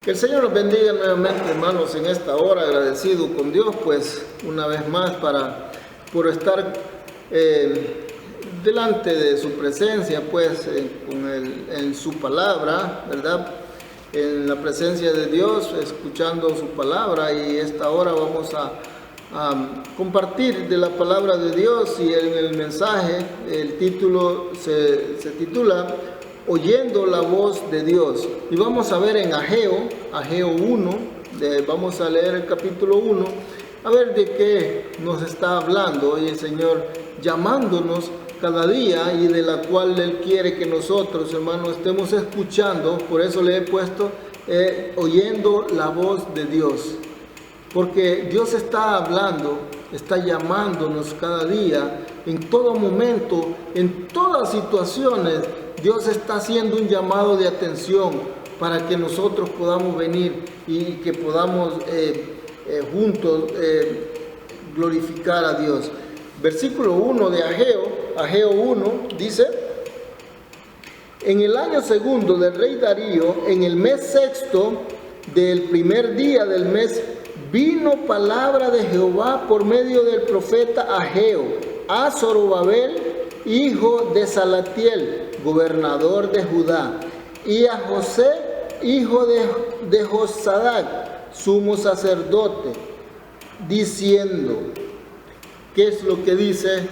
Que el Señor nos bendiga nuevamente, hermanos, en esta hora, agradecido con Dios, pues, una vez más por estar delante de su presencia, pues, en su palabra, ¿verdad? En la presencia de Dios, escuchando su palabra, y esta hora vamos a compartir de la palabra de Dios, y en el mensaje, el título se titula Oyendo la voz de Dios. Y vamos a ver en Ageo 1, vamos a leer el capítulo 1, a ver de qué nos está hablando hoy el Señor, llamándonos cada día, y de la cual Él quiere que nosotros, hermanos, estemos escuchando. Por eso le he puesto oyendo la voz de Dios, porque Dios está hablando, está llamándonos cada día, en todo momento, en todas situaciones. Dios está haciendo un llamado de atención para que nosotros podamos venir y que podamos juntos glorificar a Dios. Versículo 1 de Ageo 1 dice: en el año segundo del rey Darío, en el mes sexto del primer día del mes, vino palabra de Jehová por medio del profeta Ageo a Zorobabel, hijo de Salatiel, gobernador de Judá, y a José, hijo de Josadac, sumo sacerdote, diciendo. ¿Qué es lo que dice?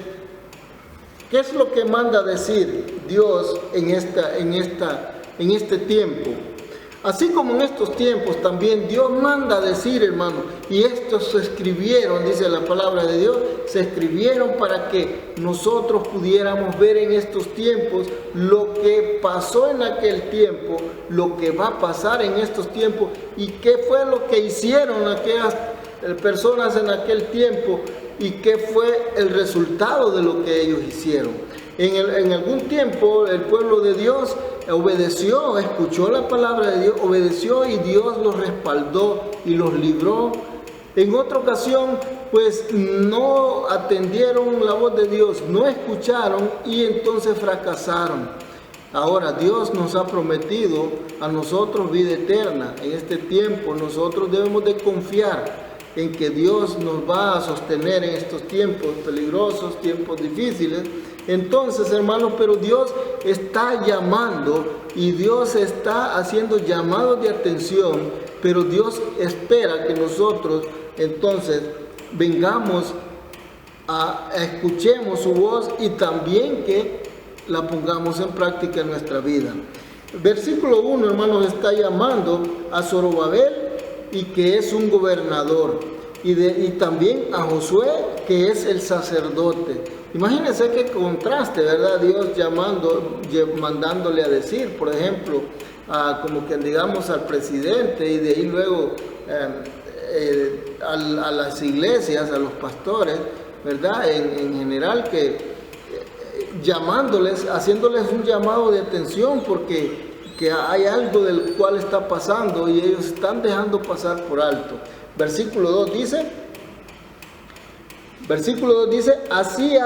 ¿Qué es lo que manda decir Dios en este tiempo? Así como en estos tiempos también Dios manda decir, hermano, y estos se escribieron, dice la palabra de Dios, se escribieron para que nosotros pudiéramos ver en estos tiempos lo que pasó en aquel tiempo, lo que va a pasar en estos tiempos, y qué fue lo que hicieron aquellas personas en aquel tiempo, y qué fue el resultado de lo que ellos hicieron. En algún tiempo el pueblo de Dios obedeció, escuchó la palabra de Dios, obedeció, y Dios los respaldó y los libró. En otra ocasión, pues no atendieron la voz de Dios, no escucharon, y entonces fracasaron. Ahora Dios nos ha prometido a nosotros vida eterna. En este tiempo nosotros debemos de confiar en que Dios nos va a sostener en estos tiempos peligrosos, tiempos difíciles. Entonces, hermanos, pero Dios está llamando, y Dios está haciendo llamados de atención, pero Dios espera que nosotros entonces vengamos escuchemos su voz, y también que la pongamos en práctica en nuestra vida. Versículo 1, hermanos, está llamando a Zorobabel, y que es un gobernador, y también a Josué, que es el sacerdote. Imagínense qué contraste, ¿verdad? Dios mandándole a decir, por ejemplo, como que digamos al presidente, y de ahí luego a las iglesias, a los pastores, ¿verdad? En general, que llamándoles, haciéndoles un llamado de atención, porque que hay algo del cual está pasando, y ellos están dejando pasar por alto. Versículo 2 dice, así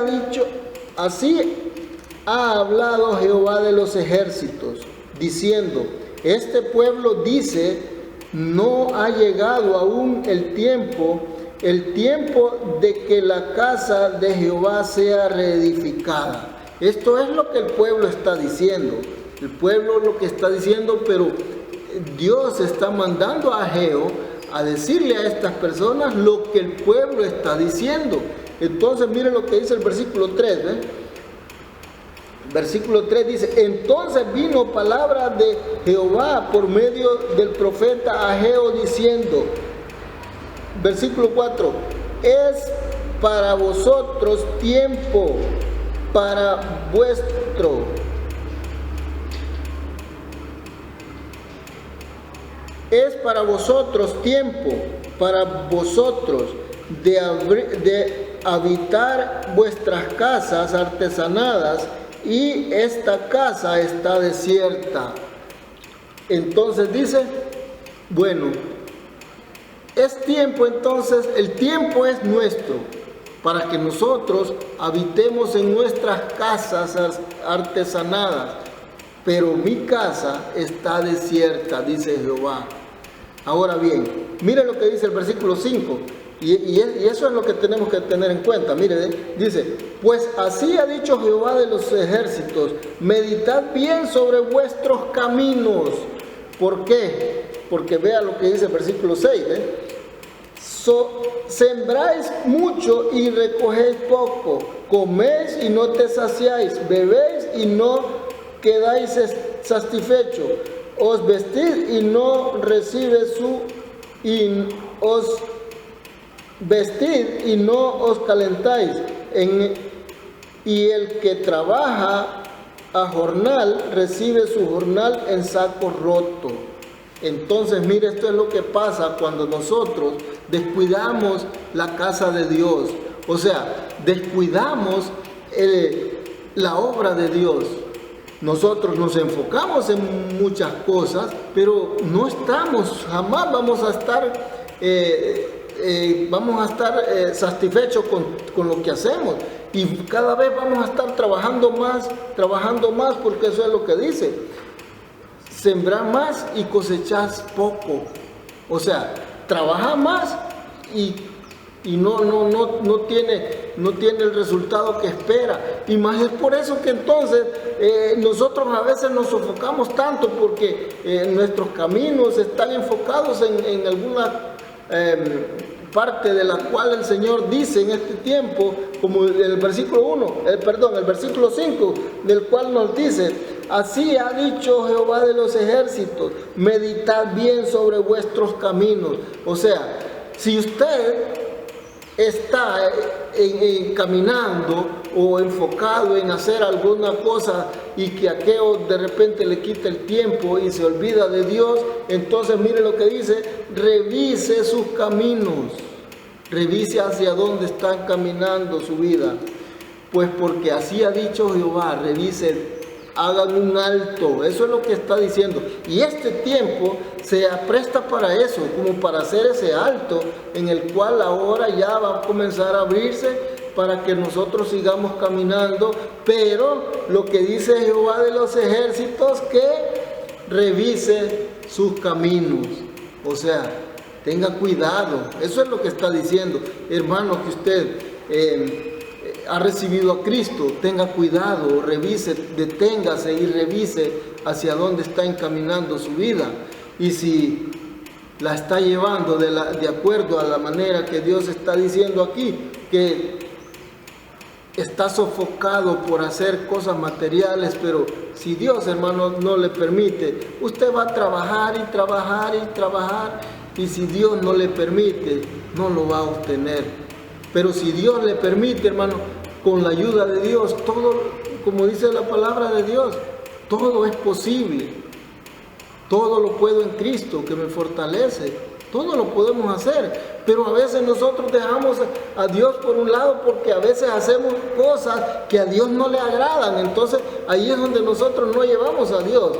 ha hablado Jehová de los ejércitos, diciendo, este pueblo dice, no ha llegado aún el tiempo de que la casa de Jehová sea reedificada. Esto es lo que el pueblo está diciendo. El pueblo lo que está diciendo, pero Dios está mandando a Ageo a decirle a estas personas lo que el pueblo está diciendo. Entonces, mire lo que dice el versículo 3, ¿ven? Versículo 3 dice, entonces vino palabra de Jehová por medio del profeta Ageo diciendo, versículo 4, es para vosotros tiempo, para vuestro es para vosotros tiempo, para vosotros de habitar vuestras casas artesanadas, y esta casa está desierta. Entonces dice, bueno, es tiempo, entonces el tiempo es nuestro, para que nosotros habitemos en nuestras casas artesanadas, pero mi casa está desierta, dice Jehová. Ahora bien, mire lo que dice el versículo 5, y eso es lo que tenemos que tener en cuenta. Mire, dice, pues así ha dicho Jehová de los ejércitos, meditad bien sobre vuestros caminos. ¿Por qué? Porque vea lo que dice el versículo 6, sembráis mucho y recogéis poco, coméis y no te saciáis, bebéis y no quedáis satisfechos, os vestís y no recibes os vestid y no os calentáis, y el que trabaja a jornal recibe su jornal en saco roto. Entonces, mire, esto es lo que pasa cuando nosotros descuidamos la casa de Dios, o sea, descuidamos la obra de Dios. Nosotros nos enfocamos en muchas cosas, pero no estamos, jamás vamos a estar satisfechos con lo que hacemos, y cada vez vamos a estar trabajando más, porque eso es lo que dice: sembrar más y cosechar poco. O sea, trabaja más y no tiene el resultado que espera. Y más es por eso que entonces nosotros a veces nos sofocamos tanto, porque nuestros caminos están enfocados en alguna parte de la cual el Señor dice en este tiempo, como el versículo 5, del cual nos dice: así ha dicho Jehová de los ejércitos, meditad bien sobre vuestros caminos. O sea, si usted está caminando o enfocado en hacer alguna cosa y que aquello de repente le quita el tiempo y se olvida de Dios, entonces mire lo que dice: revise sus caminos, revise hacia dónde están caminando su vida. Pues porque así ha dicho Jehová, revise, hagan un alto. Eso es lo que está diciendo. Y este tiempo se presta para eso, como para hacer ese alto, en el cual ahora ya va a comenzar a abrirse para que nosotros sigamos caminando. Pero lo que dice Jehová de los ejércitos, que revise sus caminos. O sea, tenga cuidado. Eso es lo que está diciendo. Hermano, que usted ha recibido a Cristo, tenga cuidado, revise, deténgase y revise hacia dónde está encaminando su vida, y si la está llevando de acuerdo a la manera que Dios está diciendo aquí, que está sofocado por hacer cosas materiales. Pero si Dios, hermano, no le permite, usted va a trabajar y trabajar y trabajar, y si Dios no le permite, no lo va a obtener. Pero si Dios le permite, hermano, con la ayuda de Dios, todo, como dice la palabra de Dios, todo es posible. Todo lo puedo en Cristo que me fortalece. Todo lo podemos hacer. Pero a veces nosotros dejamos a Dios por un lado, porque a veces hacemos cosas que a Dios no le agradan. Entonces ahí es donde nosotros no llevamos a Dios,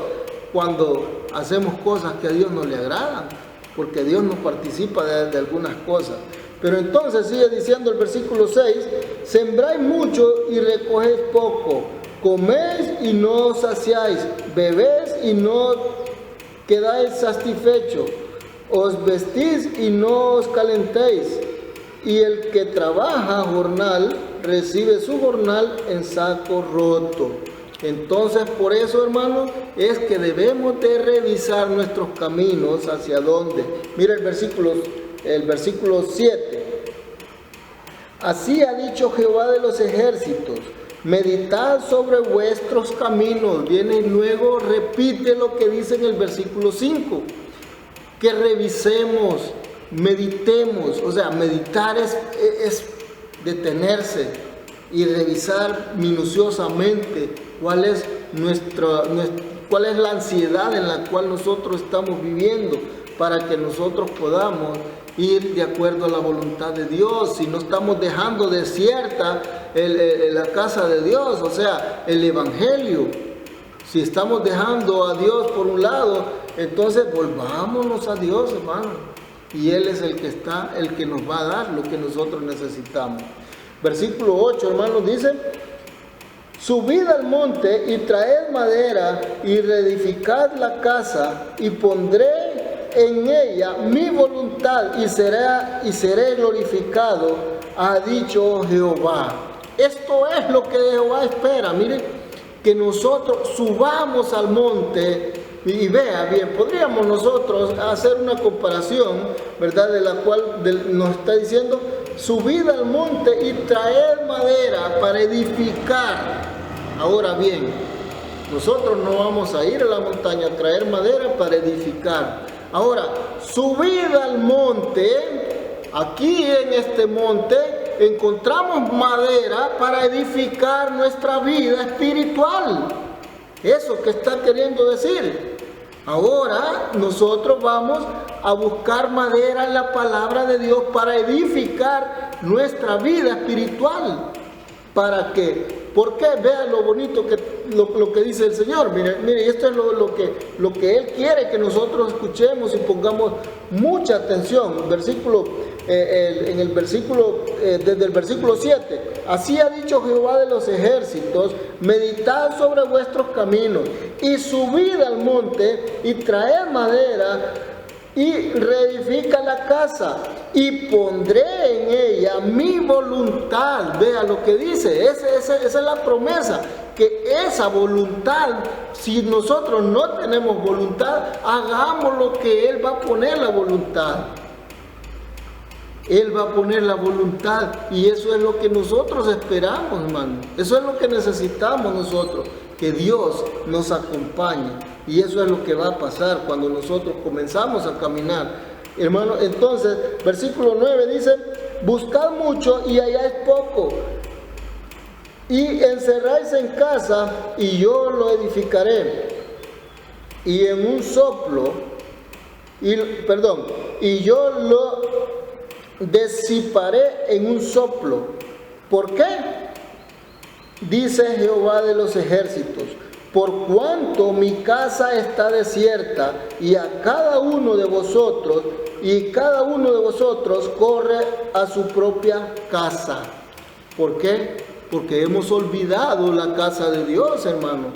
cuando hacemos cosas que a Dios no le agradan, porque Dios no participa de algunas cosas. Pero entonces sigue diciendo el versículo 6, sembráis mucho y recogéis poco, coméis y no os saciáis, bebéis y no quedáis satisfechos, os vestís y no os calentéis, y el que trabaja jornal recibe su jornal en saco roto. Entonces, por eso, hermanos, es que debemos de revisar nuestros caminos hacia dónde. Mira el versículo 7. Así ha dicho Jehová de los ejércitos, meditad sobre vuestros caminos. Viene y luego repite lo que dice en el versículo 5, que revisemos, meditemos. O sea, meditar es detenerse y revisar minuciosamente cuál es la ansiedad en la cual nosotros estamos viviendo, para que nosotros podamos ir de acuerdo a la voluntad de Dios. Si no estamos dejando desierta la casa de Dios, o sea, el evangelio, si estamos dejando a Dios por un lado, entonces volvámonos a Dios, hermano, y Él es el que nos va a dar lo que nosotros necesitamos. Versículo 8, hermanos, dice: subid al monte y traed madera y reedificad la casa, y pondré en ella mi voluntad y seré glorificado, ha dicho Jehová. Esto es lo que Jehová espera. Miren, que nosotros subamos al monte. Y vea bien, podríamos nosotros hacer una comparación, ¿verdad? De la cual nos está diciendo, subid al monte y traed madera para edificar. Ahora bien, nosotros no vamos a ir a la montaña a traer madera para edificar. Ahora, subid al monte, aquí en este monte encontramos madera para edificar nuestra vida espiritual. Eso que está queriendo decir. Ahora nosotros vamos a buscar madera en la palabra de Dios para edificar nuestra vida espiritual. ¿Para qué? ¿Por qué? Vean lo bonito lo que dice el Señor. Mire, esto es lo que Él quiere que nosotros escuchemos y pongamos mucha atención. Desde el versículo 7. Así ha dicho Jehová de los ejércitos, meditad sobre vuestros caminos y subid al monte y traed madera y reedifica la casa y pondré en ella mi voluntad. Vea lo que dice, esa es la promesa, que esa voluntad, si nosotros no tenemos voluntad, hagamos lo que Él va a poner la voluntad. Él va a poner la voluntad y eso es lo que nosotros esperamos, hermano. Eso es lo que necesitamos nosotros, que Dios nos acompañe. Y eso es lo que va a pasar cuando nosotros comenzamos a caminar. Hermano, entonces, versículo 9 dice, buscad mucho y halláis poco. Y encerráis en casa y yo lo edificaré. Y en un soplo, y yo lo disiparé en un soplo. ¿Por qué? Dice Jehová de los ejércitos, por cuanto mi casa está desierta y cada uno de vosotros corre a su propia casa. ¿Por qué? Porque hemos olvidado la casa de Dios, hermano.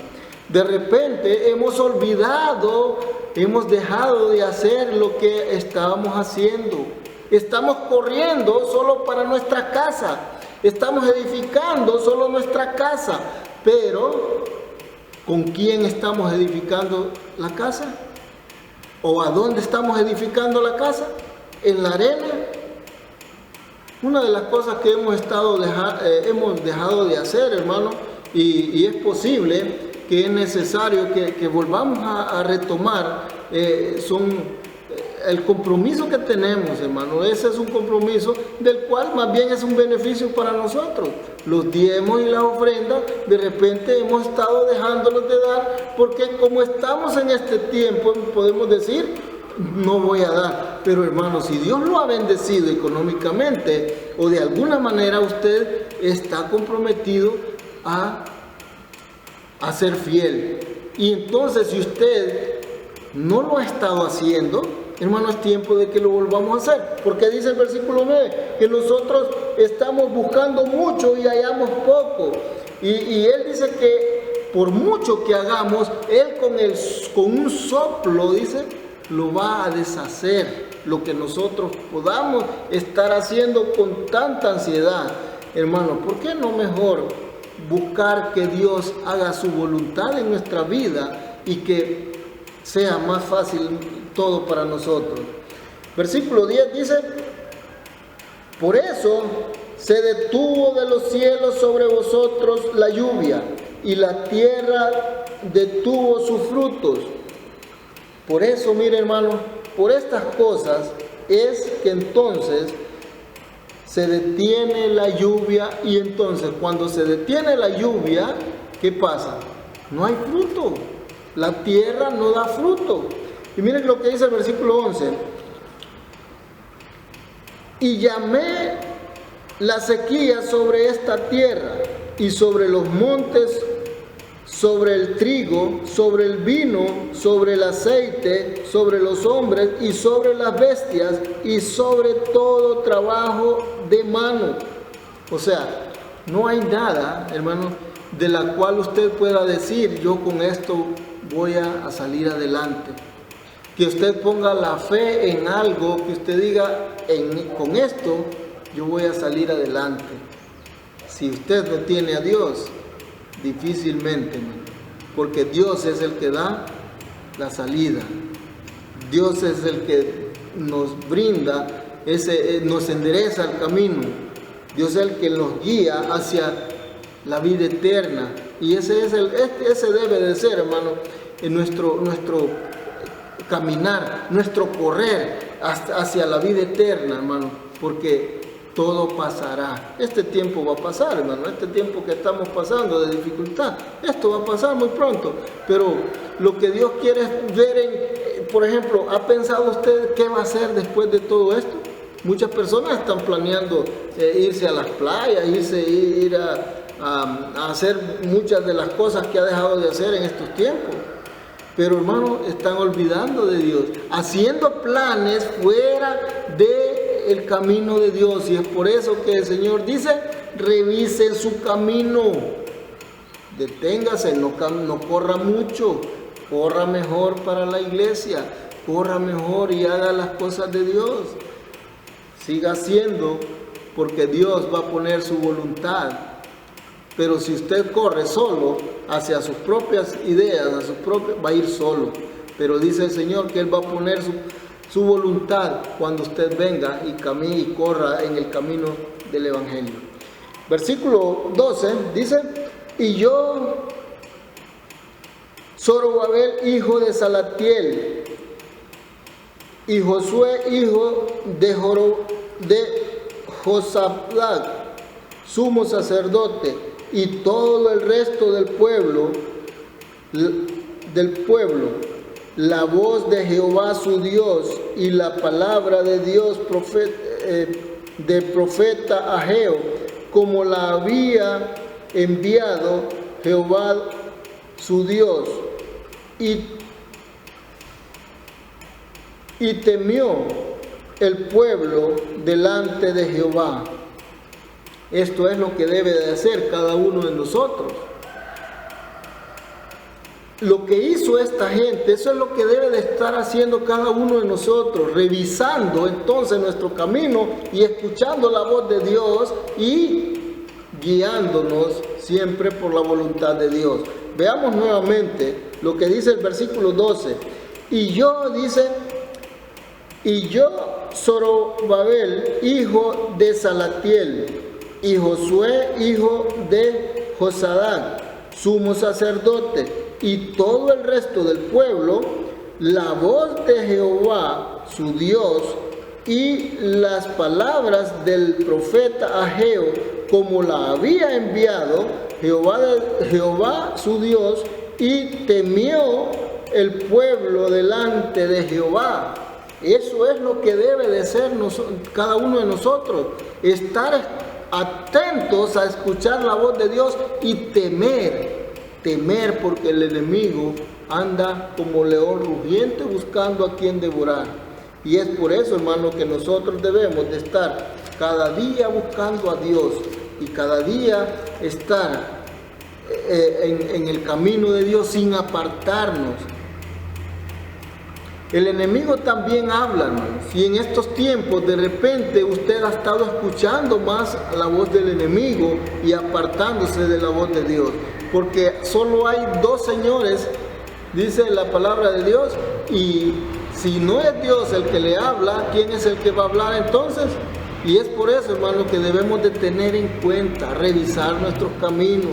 De repente hemos olvidado, hemos dejado de hacer lo que estábamos haciendo. Estamos corriendo solo para nuestra casa. Estamos edificando solo nuestra casa. Pero, ¿con quién estamos edificando la casa? ¿O a dónde estamos edificando la casa? ¿En la arena? Una de las cosas que hemos dejado de hacer, hermano, y es posible que es necesario que volvamos a retomar, son el compromiso que tenemos, hermano. Ese es un compromiso del cual más bien es un beneficio para nosotros. Los diezmos y las ofrendas, de repente hemos estado dejándolos de dar, porque como estamos en este tiempo, podemos decir, no voy a dar. Pero hermano, si Dios lo ha bendecido económicamente, o de alguna manera usted está comprometido a ser fiel. Y entonces, si usted no lo ha estado haciendo, hermano, es tiempo de que lo volvamos a hacer. Porque dice el versículo 9, que nosotros estamos buscando mucho y hallamos poco. Y Él dice que por mucho que hagamos, Él con un soplo, dice, lo va a deshacer. Lo que nosotros podamos estar haciendo con tanta ansiedad. Hermano, ¿por qué no mejor buscar que Dios haga su voluntad en nuestra vida y que sea más fácil todo para nosotros? Versículo 10 dice, por eso se detuvo de los cielos sobre vosotros la lluvia y la tierra detuvo sus frutos. Por eso, mire hermano, por estas cosas es que entonces se detiene la lluvia. Y entonces cuando se detiene la lluvia, ¿qué pasa? No hay fruto, la tierra no da fruto. Y miren lo que dice el versículo 11. Y llamé la sequía sobre esta tierra y sobre los montes, sobre el trigo, sobre el vino, sobre el aceite, sobre los hombres y sobre las bestias y sobre todo trabajo de mano. O sea, no hay nada, hermano, de la cual usted pueda decir, yo con esto voy a salir adelante. que usted ponga la fe en algo, que usted diga, con esto yo voy a salir adelante. Si usted no tiene a Dios, difícilmente, porque Dios es el que da la salida. Dios es el que nos brinda, nos endereza el camino. Dios es el que nos guía hacia la vida eterna. Y ese debe de ser, hermano, en nuestro caminar, nuestro correr hacia la vida eterna, hermano, porque todo pasará. Este tiempo va a pasar, hermano, este tiempo que estamos pasando de dificultad, esto va a pasar muy pronto, pero lo que Dios quiere es ver por ejemplo, ¿ha pensado usted qué va a hacer después de todo esto? Muchas personas están planeando irse a las playas, ir a hacer muchas de las cosas que ha dejado de hacer en estos tiempos. Pero hermanos, están olvidando de Dios, haciendo planes fuera del camino de Dios. Y es por eso que el Señor dice, revise su camino, deténgase, no corra mucho, corra mejor para la iglesia, corra mejor y haga las cosas de Dios. Siga haciendo, porque Dios va a poner su voluntad. Pero si usted corre solo hacia sus propias ideas, va a ir solo. Pero dice el Señor que Él va a poner su voluntad cuando usted venga y camine y corra en el camino del Evangelio. Versículo 12 dice, y yo, Zorobabel, hijo de Salatiel, y Josué, hijo de Josadac, sumo sacerdote, y todo el resto del pueblo, la voz de Jehová su Dios y la palabra de Dios del profeta Ageo, como la había enviado Jehová su Dios, y temió el pueblo delante de Jehová. Esto es lo que debe de hacer cada uno de nosotros. Lo que hizo esta gente, eso es lo que debe de estar haciendo cada uno de nosotros, revisando entonces nuestro camino y escuchando la voz de Dios y guiándonos siempre por la voluntad de Dios. Veamos nuevamente lo que dice el versículo 12. Y yo, Zorobabel, hijo de Salatiel, y Josué, hijo de Josadac, sumo sacerdote, y todo el resto del pueblo, la voz de Jehová, su Dios, y las palabras del profeta Ageo, como la había enviado Jehová, su Dios, y temió el pueblo delante de Jehová. Eso es lo que debe de ser cada uno de nosotros, estar atentos a escuchar la voz de Dios y temer porque el enemigo anda como león rugiente buscando a quien devorar. Y es por eso, hermano, que nosotros debemos de estar cada día buscando a Dios y cada día estar en el camino de Dios sin apartarnos. El enemigo también habla, hermanos, y en estos tiempos de repente usted ha estado escuchando más la voz del enemigo y apartándose de la voz de Dios, porque solo hay dos señores, dice la palabra de Dios, y si no es Dios el que le habla, ¿quién es el que va a hablar entonces? Y es por eso, hermanos, que debemos de tener en cuenta, revisar nuestros caminos,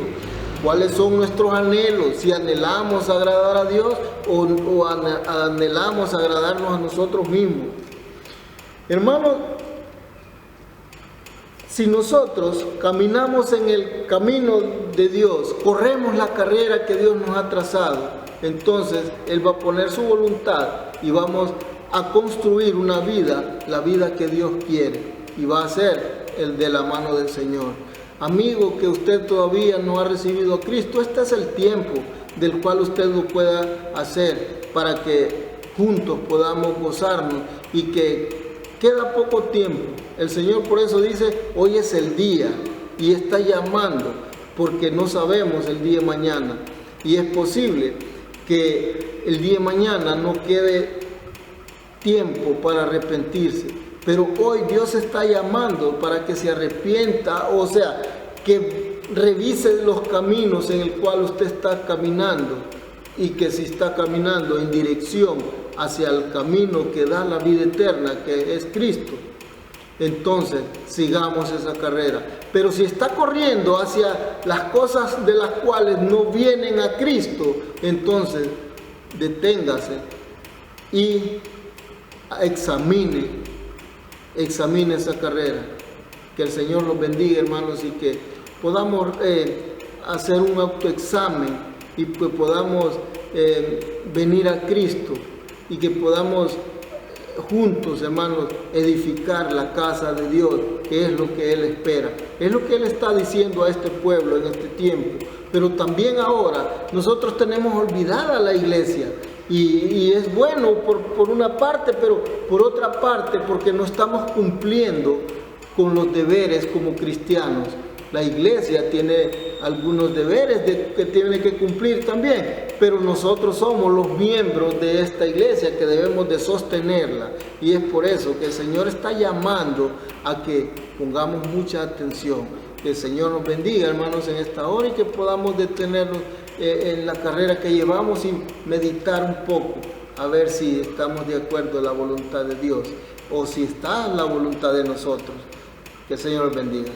cuáles son nuestros anhelos, si anhelamos agradar a Dios o anhelamos agradarnos a nosotros mismos. Hermanos, si nosotros caminamos en el camino de Dios, corremos la carrera que Dios nos ha trazado, entonces Él va a poner su voluntad y vamos a construir una vida, la vida que Dios quiere, y va a ser el de la mano del Señor. Amigo, que usted todavía no ha recibido a Cristo, este es el tiempo del cual usted lo pueda hacer para que juntos podamos gozarnos y que queda poco tiempo. El Señor por eso dice, hoy es el día y está llamando porque no sabemos el día de mañana. Y es posible que el día de mañana no quede tiempo para arrepentirse, pero hoy Dios está llamando para que se arrepienta, o sea, que revise los caminos en el cual usted está caminando, y que si está caminando en dirección hacia el camino que da la vida eterna, que es Cristo, entonces sigamos esa carrera. Pero si está corriendo hacia las cosas de las cuales no vienen a Cristo, entonces deténgase y examine esa carrera. Que el Señor los bendiga, hermanos, y que podamos hacer un autoexamen y que podamos venir a Cristo y que podamos juntos, hermanos, edificar la casa de Dios, que es lo que Él espera. Es lo que Él está diciendo a este pueblo en este tiempo. Pero también ahora nosotros tenemos olvidada la iglesia. Y es bueno por una parte, pero por otra parte porque no estamos cumpliendo con los deberes como cristianos. La iglesia tiene algunos deberes que tiene que cumplir también, pero nosotros somos los miembros de esta iglesia que debemos de sostenerla, y es por eso que el Señor está llamando a que pongamos mucha atención. Que el Señor nos bendiga, hermanos, en esta hora, y que podamos detenernos en la carrera que llevamos y meditar un poco, a ver si estamos de acuerdo a la voluntad de Dios, o si está en la voluntad de nosotros. Que el Señor los bendiga.